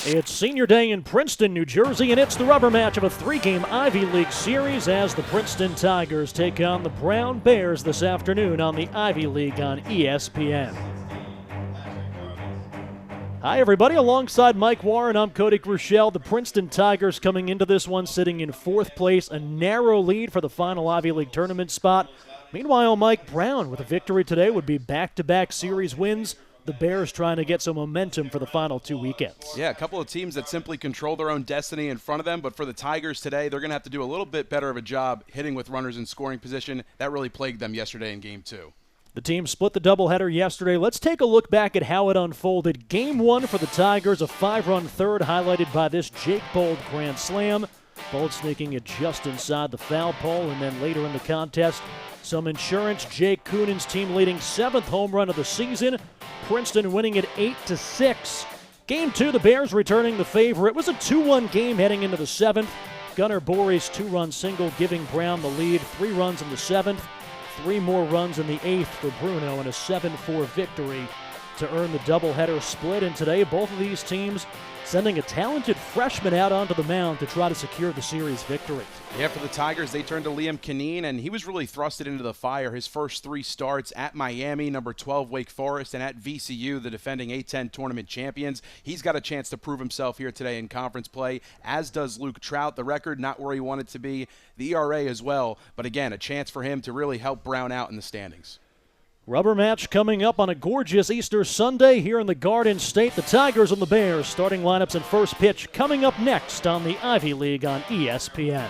It's senior day in Princeton, New Jersey, and it's the rubber match of a three-game Ivy League series as the Princeton Tigers take on the Brown Bears this afternoon on the Ivy League on ESPN. Hi, everybody. Alongside Mike Warren, I'm Cody Chrusciel. The Princeton Tigers coming into this one sitting in fourth place, a narrow lead for the final Ivy League tournament spot. Meanwhile, Mike Brown, with a victory today, would be back-to-back series wins. The Bears trying to get some momentum for the final two weekends. Yeah, a couple of teams that simply control their own destiny in front of them, but for the Tigers today, they're going to have to do a little bit better of a job hitting with runners in scoring position. That really plagued them yesterday in Game 2. The team split the doubleheader yesterday. Let's take a look back at how it unfolded. Game 1 for the Tigers, a 5-run third highlighted by this Jake Bold grand slam. Bold sneaking it just inside the foul pole, and then later in the contest, some insurance. Jake Coonan's team leading 7th home run of the season. Princeton winning it 8-6. Game 2, the Bears returning the favor. It was a 2-1 game heading into the 7th. Gunnar Borey's 2-run single giving Brown the lead. 3 runs in the 7th. 3 more runs in the 8th for Bruno, and a 7-4 victory to earn the doubleheader split. And today, both of these teams sending a talented freshman out onto the mound to try to secure the series victory. Yeah, for the Tigers, they turned to Liam Kineen, and he was really thrusted into the fire. His first 3 starts at Miami, number 12 Wake Forest, and at VCU, the defending A-10 tournament champions. He's got a chance to prove himself here today in conference play, as does Luke Trout. The record not where he wanted to be, the ERA as well, but again, a chance for him to really help Brown out in the standings. Rubber match coming up on a gorgeous Easter Sunday here in the Garden State. The Tigers and the Bears starting lineups and first pitch coming up next on the Ivy League on ESPN.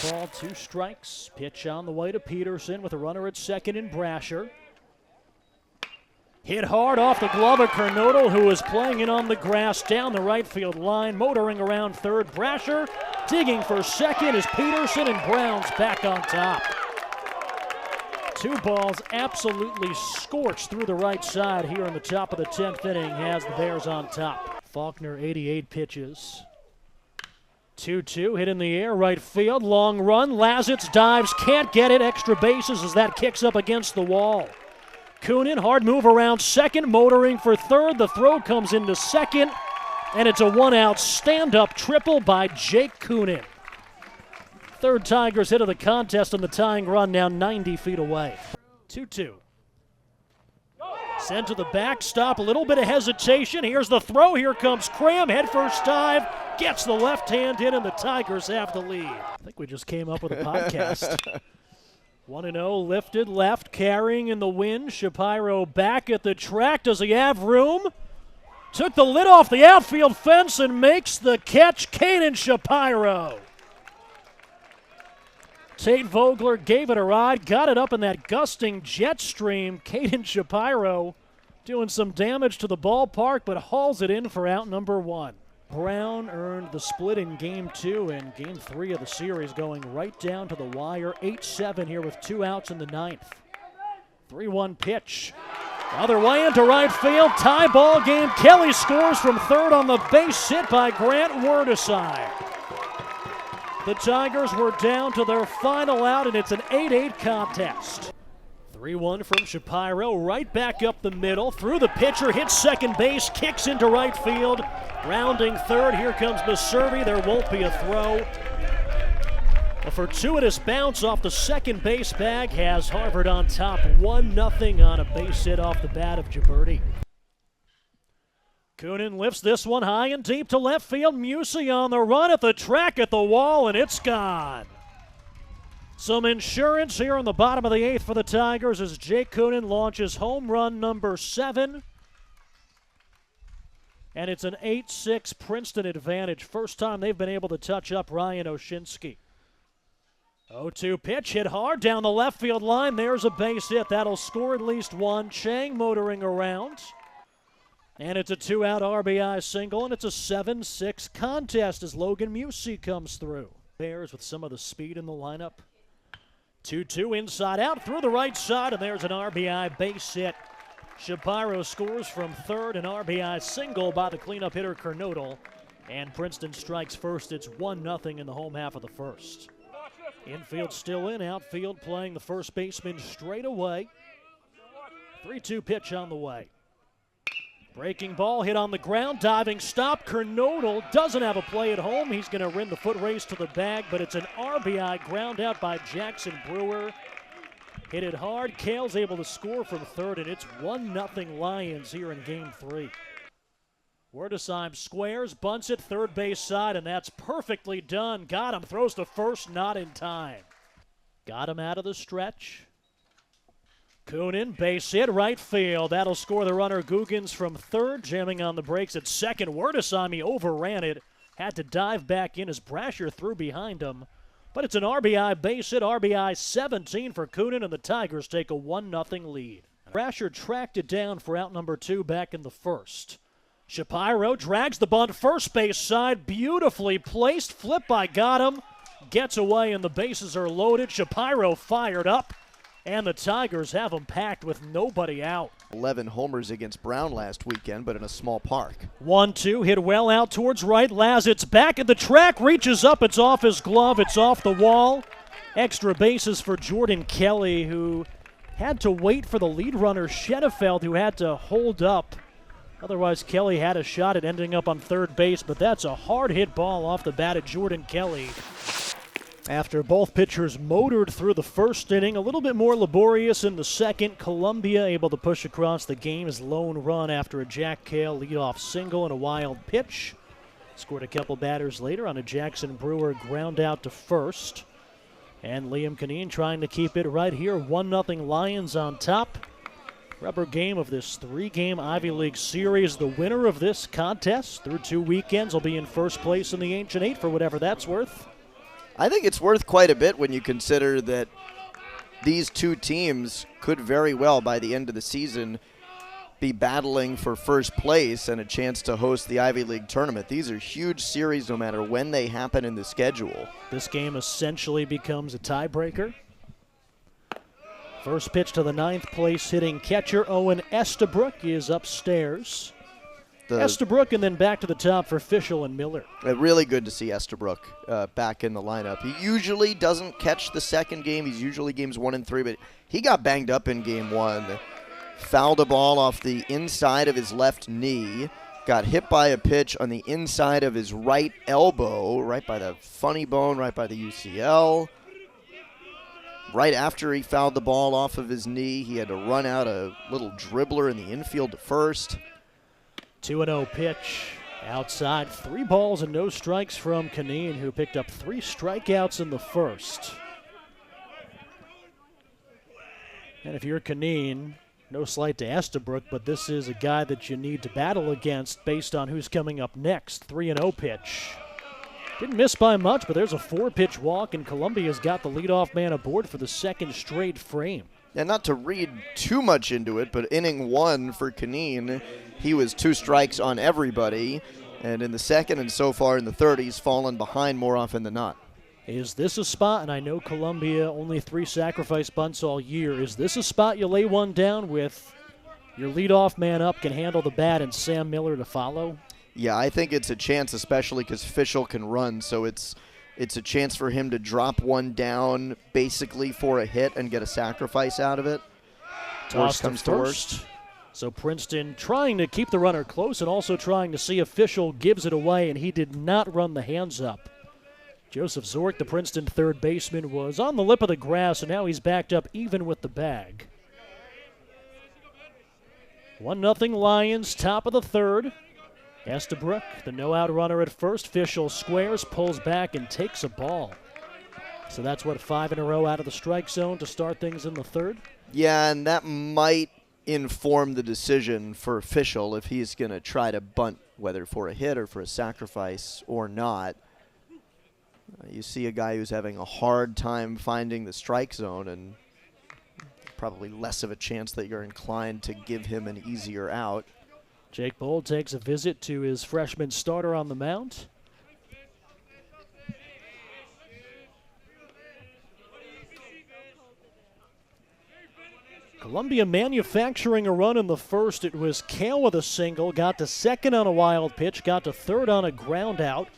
1 ball, 2 strikes. Pitch on the way to Peterson with a runner at second in Brasher. Hit hard off the glove of Kernodle, who was playing it on the grass down the right field line, motoring around third. Brasher digging for second as Peterson, and Brown's back on top. 2 balls absolutely scorched through the right side here in the top of the 10th inning has the Bears on top. Faulkner, 88 pitches. 2-2, hit in the air, right field, long run. Lazitz dives, can't get it. Extra bases as that kicks up against the wall. Coonan, hard move around second, motoring for third. The throw comes into second, and it's a 1-out stand-up triple by Jake Coonan. Third Tigers hit of the contest on the tying run, now 90 feet away. 2-2. Sent to the backstop, a little bit of hesitation. Here's the throw, here comes Cram, head first dive, gets the left hand in, and the Tigers have the lead. I think we just came up with a podcast. 1-0, lifted left, carrying in the wind. Shapiro back at the track. Does he have room? Took the lid off the outfield fence and makes the catch. Caden Shapiro. Tate Vogler gave it a ride, got it up in that gusting jet stream. Caden Shapiro doing some damage to the ballpark, but hauls it in for out number 1. Brown earned the split in Game 2 and Game 3 of the series, going right down to the wire. 8-7 here with 2 outs in the 9th. 3-1 pitch. Other way into right field, tie ball game. Kelly scores from third on the base hit by Grant Werdesheim. The Tigers were down to their final out, and it's an 8-8 contest. 3-1 from Shapiro, right back up the middle. Through the pitcher, hits second base, kicks into right field. Rounding third, here comes Maservi. There won't be a throw. A fortuitous bounce off the second base bag has Harvard on top, 1-0 on a base hit off the bat of Gibberti. Coonan lifts this one high and deep to left field. Musey on the run at the track at the wall, and it's gone. Some insurance here on the bottom of the 8th for the Tigers as Jake Coonan launches home run number 7. And it's an 8-6 Princeton advantage. First time they've been able to touch up Ryan Oshinsky. 0-2 pitch, hit hard down the left field line. There's a base hit. That'll score at least 1. Chang motoring around. And it's a 2-out RBI single, and it's a 7-6 contest as Logan Musey comes through. Bears with some of the speed in the lineup. 2-2 inside out through the right side, and there's an RBI base hit. Shapiro scores from third, an RBI single by the cleanup hitter Kernodle. And Princeton strikes first. It's 1-0 in the home half of the first. Infield still in, outfield playing the first baseman straight away. 3-2 pitch on the way. Breaking ball hit on the ground, diving stop. Kernodle doesn't have a play at home. He's going to win the foot race to the bag, but it's an RBI ground out by Jackson Brewer. Hit it hard. Kale's able to score from third, and it's 1-0 Lions here in Game 3. Werdesheim squares, bunts it third base side, and that's perfectly done. Got him, throws to first, not in time. Got him out of the stretch. Kunin, base hit, right field. That'll score the runner Guggens from third, jamming on the brakes at second. Werdesheim, he overran it, had to dive back in as Brasher threw behind him. But it's an RBI base hit, RBI 17 for Kunin, and the Tigers take a 1-0 lead. Brasher tracked it down for out number 2 back in the first. Shapiro drags the bunt first base side, beautifully placed, flip by Gotham, gets away and the bases are loaded. Shapiro fired up, and the Tigers have him packed with nobody out. 11 homers against Brown last weekend, but in a small park. 1-2, hit well out towards right. Lazzett's back at the track, reaches up, it's off his glove, it's off the wall. Extra bases for Jordan Kelly, who had to wait for the lead runner, Schedefeld, who had to hold up. Otherwise, Kelly had a shot at ending up on third base, but that's a hard-hit ball off the bat at Jordan Kelly. After both pitchers motored through the first inning, a little bit more laborious in the second. Columbia able to push across the game's lone run after a Jack Cale leadoff single and a wild pitch. Scored a couple batters later on a Jackson Brewer ground out to first. And Liam Kineen trying to keep it right here. 1-0 Lions on top. Rubber game of this 3-game Ivy League series. The winner of this contest through 2 weekends will be in first place in the Ancient Eight for whatever that's worth. I think it's worth quite a bit when you consider that these two teams could very well, by the end of the season, be battling for first place and a chance to host the Ivy League tournament. These are huge series no matter when they happen in the schedule. This game essentially becomes a tiebreaker. First pitch to the 9th place hitting catcher Owen Estabrook is upstairs. Estabrook and then back to the top for Fischel and Miller. Really good to see Estabrook back in the lineup. He usually doesn't catch the second game. He's usually games 1 and 3, but he got banged up in game 1. Fouled a ball off the inside of his left knee. Got hit by a pitch on the inside of his right elbow, right by the funny bone, right by the UCL. Right after he fouled the ball off of his knee, he had to run out a little dribbler in the infield to first. 2-0 pitch outside. 3 balls and no strikes from Kineen, who picked up 3 strikeouts in the first. And if you're Kineen, no slight to Estabrook, but this is a guy that you need to battle against based on who's coming up next. 3-0 pitch. Didn't miss by much, but there's a 4-pitch walk, and Columbia's got the leadoff man aboard for the second straight frame. And not to read too much into it, but inning 1 for Kineen, he was 2 strikes on everybody. And in the second and so far in the third, he's fallen behind more often than not. Is this a spot, and I know Columbia only 3 sacrifice bunts all year, is this a spot you lay one down with your leadoff man up, can handle the bat, and Sam Miller to follow? Yeah, I think it's a chance, especially because Fischel can run, so it's a chance for him to drop one down basically for a hit and get a sacrifice out of it. Toss comes to first. So Princeton trying to keep the runner close and also trying to see if Fischel gives it away, and he did not run the hands up. Joseph Zork, the Princeton third baseman, was on the lip of the grass, and now he's backed up even with the bag. 1-0 Lions, top of the third. Estabrook, the no-out runner at first. Fischel squares, pulls back, and takes a ball. So that's what, 5 in a row out of the strike zone to start things in the third? Yeah, and that might inform the decision for Fischel if he's going to try to bunt, whether for a hit or for a sacrifice or not. You see a guy who's having a hard time finding the strike zone, and probably less of a chance that you're inclined to give him an easier out. Jake Bold takes a visit to his freshman starter on the mound. Columbia manufacturing a run in the first. It was Cale with a single, got to second on a wild pitch, got to third on a ground out,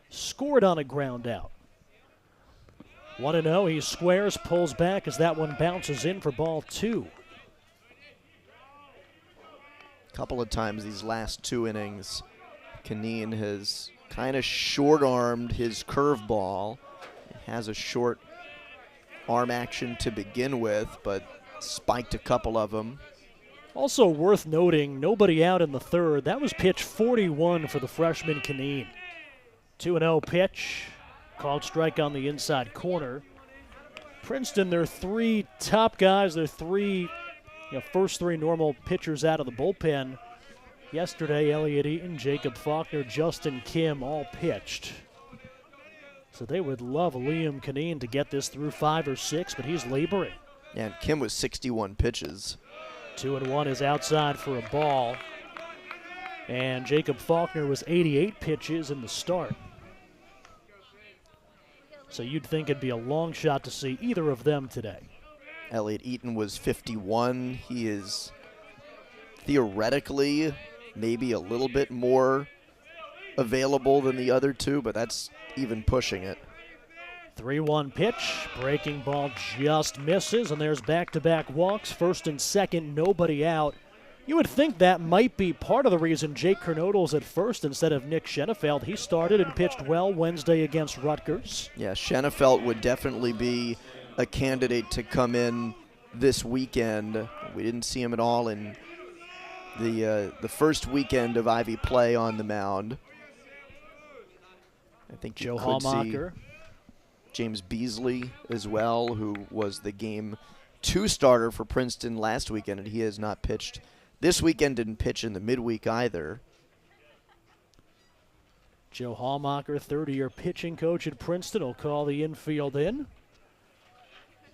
scored on a ground out. 1-0, he squares, pulls back as that one bounces in for ball 2. couple of times these last 2 innings, Caneen has kind of short-armed his curveball. He has a short arm action to begin with, but spiked a couple of them. Also worth noting, nobody out in the third. That was pitch 41 for the freshman Caneen. 2-0 pitch, called strike on the inside corner. Princeton, their 3 top guys, their first 3 normal pitchers out of the bullpen. Yesterday, Elliott Eaton, Jacob Faulkner, Justin Kim all pitched. So they would love Liam Caneen to get this through 5 or 6, but he's laboring. And Kim was 61 pitches. 2-1 is outside for a ball. And Jacob Faulkner was 88 pitches in the start. So you'd think it'd be a long shot to see either of them today. Elliott Eaton was 51. He is theoretically maybe a little bit more available than the other 2, but that's even pushing it. 3-1 pitch, breaking ball just misses, and there's back-to-back walks, first and second, nobody out. You would think that might be part of the reason Jake Kernodle's at first instead of Nick Schenefeld. He started and pitched well Wednesday against Rutgers. Yeah, Schenefeld would definitely be a candidate to come in this weekend. We didn't see him at all in the first weekend of Ivy play on the mound. I think Joe Hallmacher. James Beasley as well, who was the Game 2 starter for Princeton last weekend, and he has not pitched. This weekend didn't pitch in the midweek either. Joe Hallmacher, 30-year pitching coach at Princeton, will call the infield in.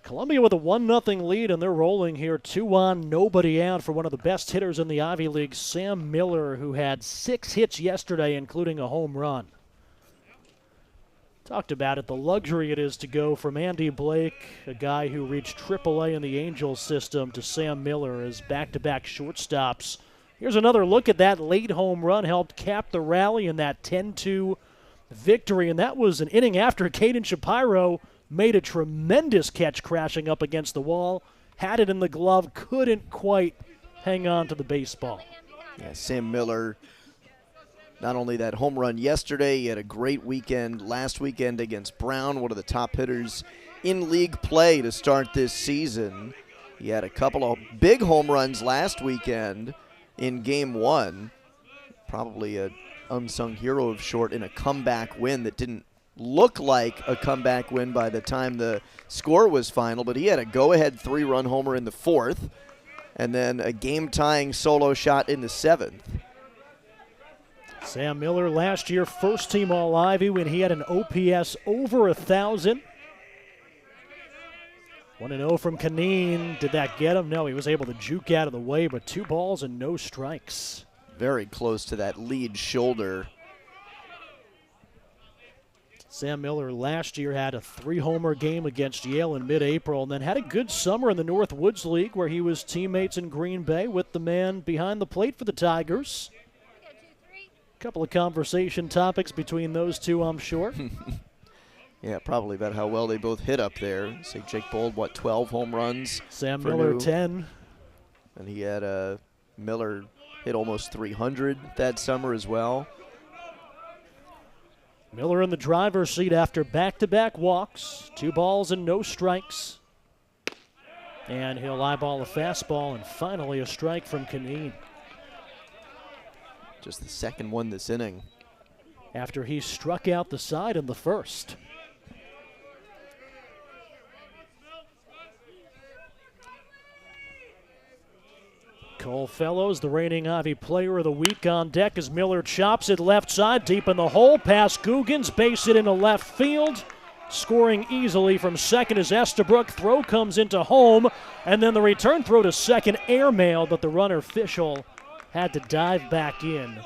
Columbia with a 1-0 lead, and they're rolling here. 2 on, nobody out for one of the best hitters in the Ivy League, Sam Miller, who had 6 hits yesterday, including a home run. Talked about it, the luxury it is to go from Andy Blake, a guy who reached AAA in the Angels system, to Sam Miller as back-to-back shortstops. Here's another look at that late home run, helped cap the rally in that 10-2 victory, and that was an inning after Caden Shapiro made a tremendous catch crashing up against the wall, had it in the glove, couldn't quite hang on to the baseball. Yeah, Sam Miller, not only that home run yesterday, he had a great weekend last weekend against Brown, one of the top hitters in league play to start this season. He had a couple of big home runs last weekend in Game 1. Probably an unsung hero of short in a comeback win that didn't look like a comeback win by the time the score was final, but he had a go-ahead 3-run homer in the 4th and then a game-tying solo shot in the 7th. Sam Miller last year first-team All-Ivy when he had an OPS over 1,000. 1-0 from Caneen. Did that get him? No, he was able to juke out of the way, but 2 balls and no strikes. Very close to that lead shoulder. Sam Miller last year had a 3-homer game against Yale in mid-April and then had a good summer in the North Woods League where he was teammates in Green Bay with the man behind the plate for the Tigers. Couple of conversation topics between those two, I'm sure. Yeah, probably about how well they both hit up there. Say Jake Bold, 12 home runs? Sam Miller, 10. And he had Miller hit almost 300 that summer as well. Miller in the driver's seat after back-to-back walks, 2 balls and no strikes. And he'll eyeball a fastball and finally a strike from Caneen. Just the second one this inning. After he struck out the side in the first. Cole Fellows, the reigning Ivy Player of the Week, on deck as Miller chops it left side, deep in the hole, past Googans, base it into left field. Scoring easily from second as Estabrook. Throw comes into home, and then the return throw to second, airmailed, but the runner Fischel had to dive back in.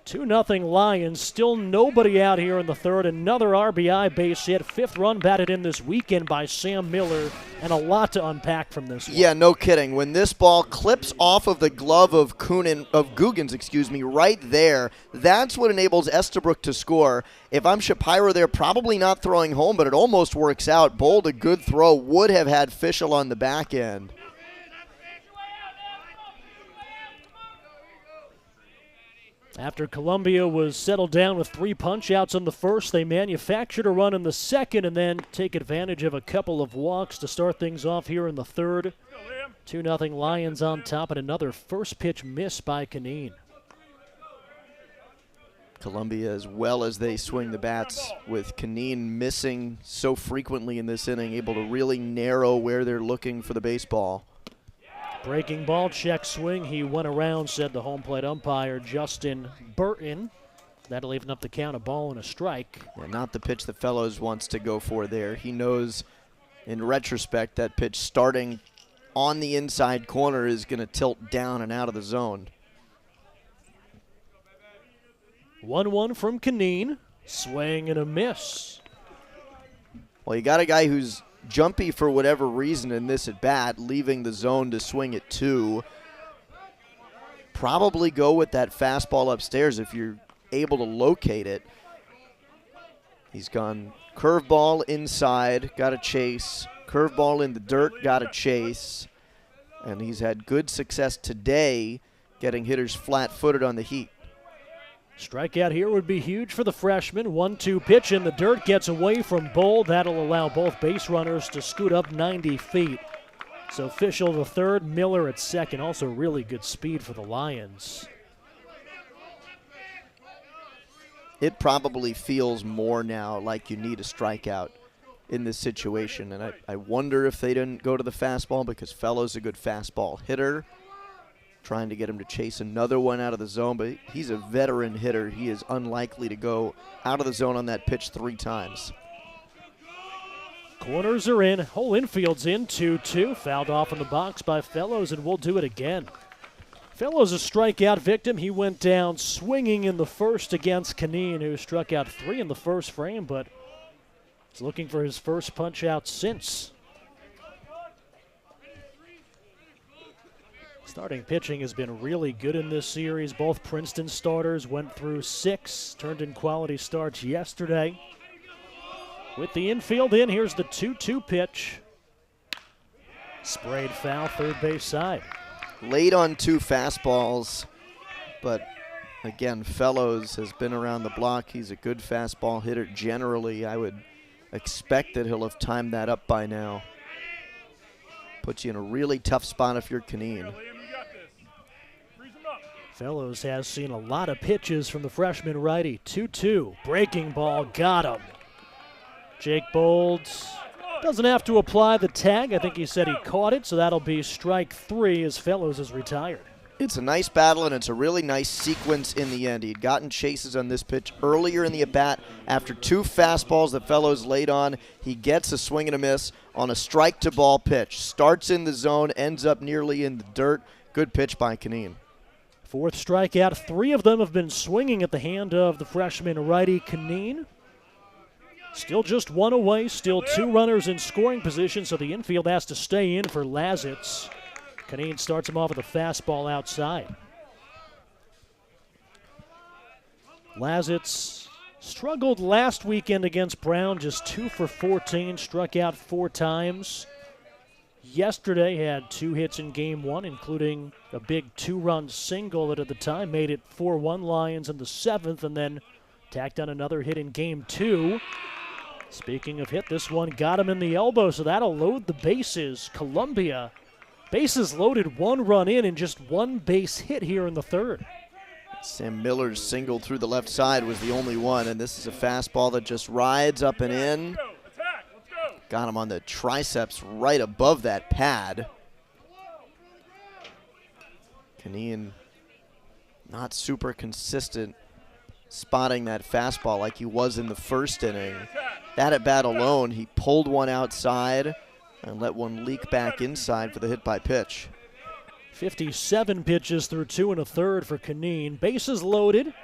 2-0 Lions, still nobody out here in the third. Another RBI base hit, 5th run batted in this weekend by Sam Miller, and a lot to unpack from this one. Yeah, no kidding. When this ball clips off of the glove of Googans, right there, that's what enables Estabrook to score. If I'm Shapiro, they're probably not throwing home, but it almost works out. Bold, a good throw, would have had Fischel on the back end. After Columbia was settled down with 3 punch-outs in the first, they manufactured a run in the second and then take advantage of a couple of walks to start things off here in the third. 2-0 Lions on top, and another first pitch miss by Canine. Columbia, as well as they swing the bats, with Canine missing so frequently in this inning, able to really narrow where they're looking for the baseball. Breaking ball, check swing. He went around, said the home plate umpire, Justin Burton. That'll even up the count, a ball and a strike. Yeah, not the pitch that Fellows wants to go for there. He knows, in retrospect, that pitch starting on the inside corner is going to tilt down and out of the zone. 1-1 from Canine. Swing and a miss. Well, you got a guy who's jumpy for whatever reason in this at bat, leaving the zone to swing at 2. Probably go with that fastball upstairs if you're able to locate it. He's gone curveball inside, got a chase. Curveball in the dirt, got a chase. And he's had good success today getting hitters flat-footed on the heat. Strikeout here would be huge for the freshman. 1-2 pitch in the dirt, gets away from Bold. That'll allow both base runners to scoot up 90 feet. So Fischel the third, Miller at second. Also really good speed for the Lions. It probably feels more now like you need a strikeout in this situation. And I wonder if they didn't go to the fastball because Fellows a good fastball hitter. Trying to get him to chase another one out of the zone, but he's a veteran hitter. He is unlikely to go out of the zone on that pitch 3 times. Corners are in, whole infield's in, 2-2. Fouled off in the box by Fellows, and we'll do it again. Fellows a strikeout victim. He went down swinging in the first against Canine, who struck out 3 in the first frame, but is looking for his first punch out since. Starting pitching has been really good in this series. Both Princeton starters went through 6, turned in quality starts yesterday. With the infield in, here's the 2-2 pitch. Sprayed foul, third base side. Late on 2 fastballs, but again, Fellows has been around the block. He's a good fastball hitter generally. I would expect that he'll have timed that up by now. Puts you in a really tough spot if you're Canine. Fellows has seen a lot of pitches from the freshman righty. 2-2, breaking ball, got him. Jake Bold doesn't have to apply the tag. I think he said he caught it, so that'll be strike 3 as Fellows is retired. It's a nice battle, and it's a really nice sequence in the end. He'd gotten chases on this pitch earlier in the at-bat. After 2 fastballs that Fellows laid on, he gets a swing and a miss on a strike-to-ball pitch. Starts in the zone, ends up nearly in the dirt. Good pitch by Canine. 4th strikeout. 3 of them have been swinging at the hand of the freshman righty Canine. Still just 1 away, still 2 runners in scoring position, so the infield has to stay in for Lazitz. Canine starts him off with a fastball outside. Lazitz struggled last weekend against Brown, just 2 for 14, struck out 4 times. Yesterday had 2 hits in game 1, including a big 2-run single that at the time made it 4-1 Lions in the 7th, and then tacked on another hit in game 2. Speaking of hit, this one got him in the elbow, so that'll load the bases. Columbia, bases loaded, 1 run in and just 1 base hit here in the 3rd. Sam Miller's single through the left side was the only one, and this is a fastball that just rides up and in. Got him on the triceps right above that pad. Canine not super consistent spotting that fastball like he was in the first inning. That at bat alone, he pulled one outside and let one leak back inside for the hit by pitch. 57 pitches through 2 1/3 for Canine. Bases loaded.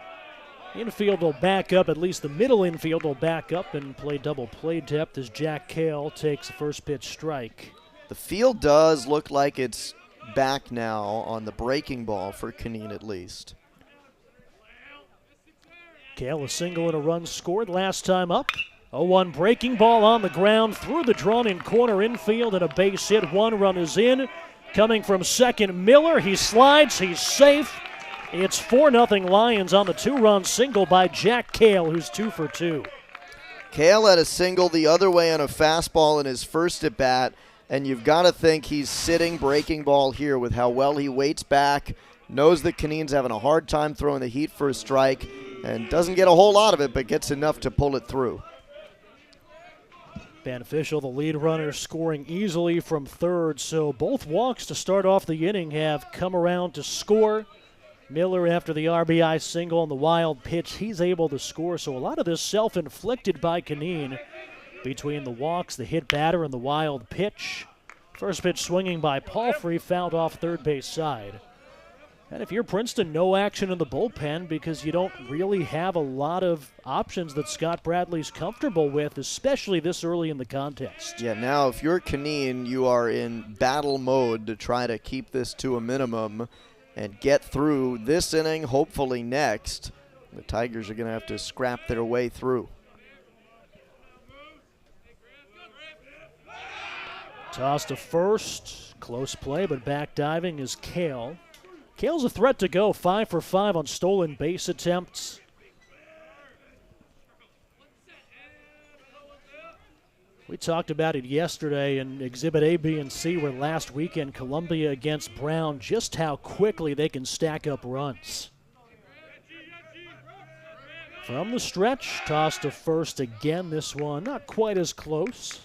Infield will back up, at least the middle infield will back up and play double play depth as Jack Kale takes the first pitch strike. The field does look like it's back now on the breaking ball for Canine at least. Kale a single and a run scored last time up. 0-1 breaking ball on the ground through the drawn-in corner infield and a base hit. 1 run is in. Coming from second, Miller. He slides. He's safe. It's 4-0 Lions on the 2-run single by Jack Cale, who's 2 for 2. Cale had a single the other way on a fastball in his first at-bat, and you've got to think he's sitting breaking ball here with how well he waits back, knows that Kineen's having a hard time throwing the heat for a strike, and doesn't get a whole lot of it, but gets enough to pull it through. Beneficial, the lead runner scoring easily from third, so both walks to start off the inning have come around to score. Miller, after the RBI single on the wild pitch, he's able to score, so a lot of this self-inflicted by Kineen between the walks, the hit batter, and the wild pitch. First pitch swinging by Palfrey, fouled off third base side. And if you're Princeton, no action in the bullpen because you don't really have a lot of options that Scott Bradley's comfortable with, especially this early in the contest. Yeah, now if you're Kineen, you are in battle mode to try to keep this to a minimum and get through this inning, hopefully next. The Tigers are going to have to scrap their way through. Toss to first. Close play, but back diving is Cale. Cale's a threat to go, 5 for 5 on stolen base attempts. We talked about it yesterday in Exhibit A, B, and C, where last weekend Columbia against Brown, just how quickly they can stack up runs. From the stretch, toss to first again. This one not quite as close.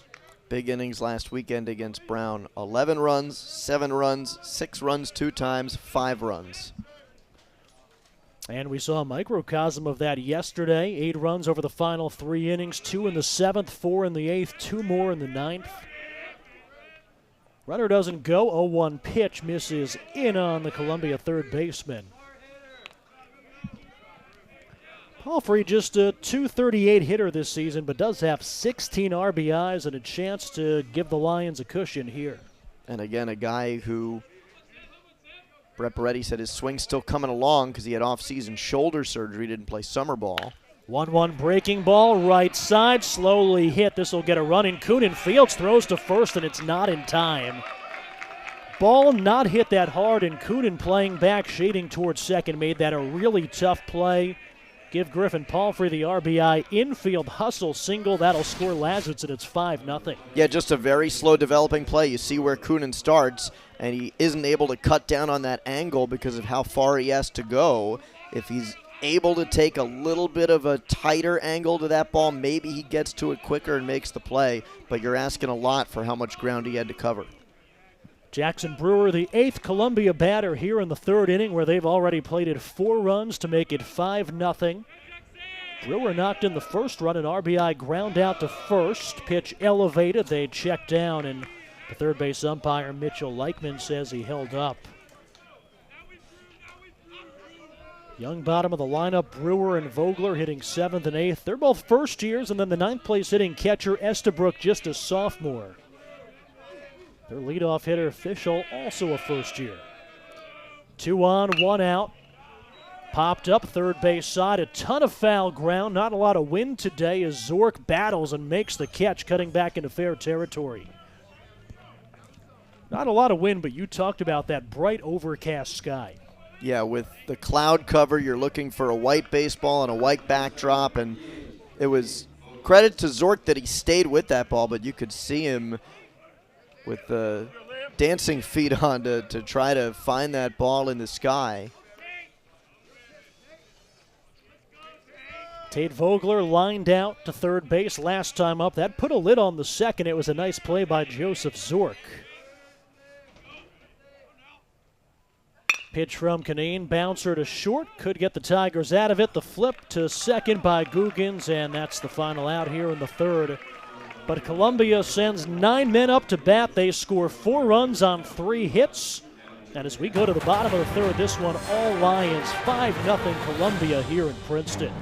Big innings last weekend against Brown. 11 runs, 7 runs, 6 runs 2 times, 5 runs. And we saw a microcosm of that yesterday. 8 runs over the final 3 innings, 2 in the 7th, 4 in the 8th, 2 more in the 9th. Runner doesn't go, 0-1 pitch, misses in on the Columbia third baseman. Palfrey just a .238 hitter this season, but does have 16 RBIs and a chance to give the Lions a cushion here. And again, a guy who Brett Baretti said his swing's still coming along because he had off-season shoulder surgery, didn't play summer ball. 1-1 breaking ball, right side, slowly hit. This will get a run in. Coonan fields, throws to first, and it's not in time. Ball not hit that hard, and Coonan playing back, shading towards second, made that a really tough play. Give Griffin Palfrey the RBI infield hustle single. That'll score Lazarus, and it's 5-0. Yeah, just a very slow developing play. You see where Coonan starts, and he isn't able to cut down on that angle because of how far he has to go. If he's able to take a little bit of a tighter angle to that ball, maybe he gets to it quicker and makes the play, but you're asking a lot for how much ground he had to cover. Jackson Brewer, the 8th Columbia batter here in the 3rd inning, where they've already plated 4 runs to make it 5-0. Brewer knocked in the first run, an RBI ground out to first. Pitch elevated, they checked down, and the third base umpire, Mitchell Leichman, says he held up. Young bottom of the lineup, Brewer and Vogler hitting 7th and 8th. They're both first years, and then the 9th place hitting catcher, Estabrook, just a sophomore. Their leadoff hitter, Fischel, also a first year. 2 on, 1 out. Popped up third base side, a ton of foul ground, not a lot of wind today as Zork battles and makes the catch, cutting back into fair territory. Not a lot of wind, but you talked about that bright overcast sky. Yeah, with the cloud cover, you're looking for a white baseball and a white backdrop, and it was credit to Zork that he stayed with that ball, but you could see him with the dancing feet on to try to find that ball in the sky. Tate Vogler lined out to third base last time up. That put a lid on the second. It was a nice play by Joseph Zork. Pitch from Kineen, bouncer to short, could get the Tigers out of it. The flip to second by Googins, and that's the final out here in the 3rd. But Columbia sends 9 men up to bat. They score 4 runs on 3 hits. And as we go to the bottom of the 3rd, this one all Lions, 5-0 Columbia here in Princeton.